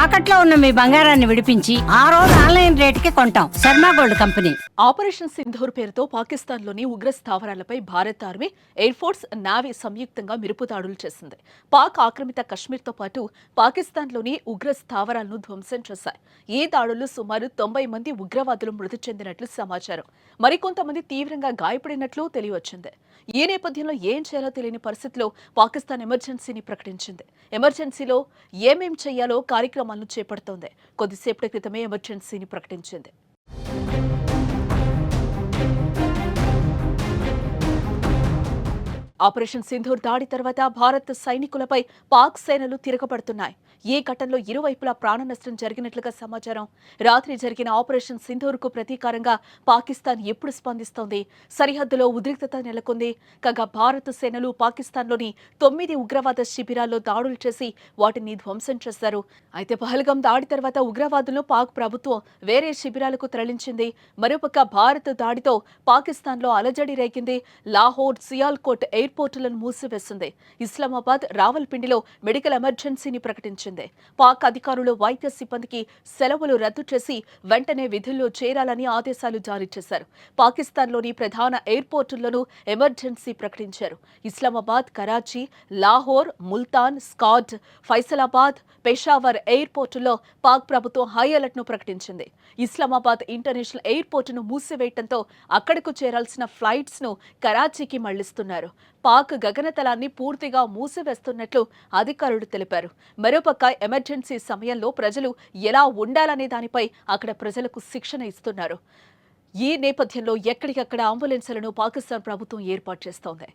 తాకట్లో ఉన్న మీ బంగారాన్ని విడిపించి ఆ రోజు ఆన్లైన్ రేటుకి కొంటాం. Sharma gold company. Operation Sindoor పేరుతో పాకిస్తాన్లోని ఉగ్ర స్థావరాలపై Bharat army, air force, navy సంయుక్తంగా మెరుపు దాడులు చేసింది. పాక్ ఆక్రమిత కశ్మీర్తో పాటు పాకిస్తాన్లోని ఉగ్ర స్థావరాలను ధ్వంసం చేశాయి. ఈ దాడుల్లో సుమారు 90 మంది ఉగ్రవాదులు మృతి చెందినట్లు సమాచారం. మరికొంతమంది తీవ్రంగా గాయపడినట్లు తెలియవచ్చింది. ఈ నేపథ్యంలో ఏం చేయాలో తెలియని పరిస్థితిలో పాకిస్తాన్ ఎమర్జెన్సీని ప్రకటించింది. ఎమర్జెన్సీలో ఏమేం చేయాలో కార్యక్రమాలను చేపడుతోంది. కొద్దిసేపటి క్రితమే ఎమర్జెన్సీని ప్రకటించింది. ఆపరేషన్ సింధూర్ దాడి తర్వాత భారత్ సైనికులపై పాక్ సేనలు తిరగబడుతున్నాయి. ఈ ఘటనలో ఇరువైపులా ప్రాణ నష్టం జరిగినట్లుగా సమాచారం. రాత్రి జరిగిన ఆపరేషన్ సింధూర్కు ప్రతీకారంగా పాకిస్తాన్ ఎప్పుడు స్పందిస్తోంది? సరిహద్దులో ఉద్రిక్తత నెలకొంది. కాగా భారత సేనలు పాకిస్తాన్లోని 9 ఉగ్రవాద శిబిరాల్లో దాడులు చేసి వాటిని ధ్వంసం చేశారు. అయితే పహల్గాం దాడి తర్వాత ఉగ్రవాదులను పాక్ ప్రభుత్వం వేరే శిబిరాలకు తరలించింది. మరోపక్క భారత్ దాడితో పాకిస్తాన్లో అలజడి రేగింది. లాహోర్, సియాల్కోట్ ఎయిర్పోర్టులను మూసివేసింది. ఇస్లామాబాద్, రావల్పిండిలో మెడికల్ ఎమర్జెన్సీని ప్రకటించింది. పాక్ అధికారులు వైద్య సిబ్బందికి సెలవులు రద్దు చేసి వెంటనే విధుల్లో చేరాలని ఆదేశాలు జారీ చేశారు. పాకిస్తాన్లోని ప్రధాన ఎయిర్పోర్టుల్లోనూ ఎమర్జెన్సీ ప్రకటించారు. ఇస్లామాబాద్, కరాచీ, లాహోర్, ముల్తాన్, స్కాడ్, ఫైసలాబాద్, పెషావర్ ఎయిర్పోర్టుల్లో పాక్ ప్రభుత్వం హై అలర్ట్ ను ప్రకటించింది. ఇస్లామాబాద్ ఇంటర్నేషనల్ ఎయిర్పోర్టును మూసివేయడంతో అక్కడకు చేరాల్సిన ఫ్లైట్స్ ను కరాచీకి మళ్లిస్తున్నారు. పాక్ గగనతలాన్ని పూర్తిగా మూసివేస్తున్నట్లు అధికారులు తెలిపారు. మరోపక్క ఎమర్జెన్సీ సమయంలో ప్రజలు ఎలా ఉండాలనే దానిపై అక్కడ ప్రజలకు శిక్షణ ఇస్తున్నారు. ఈ నేపథ్యంలో ఎక్కడికక్కడ అంబులెన్సులను పాకిస్తాన్ ప్రభుత్వం ఏర్పాటు చేస్తోంది.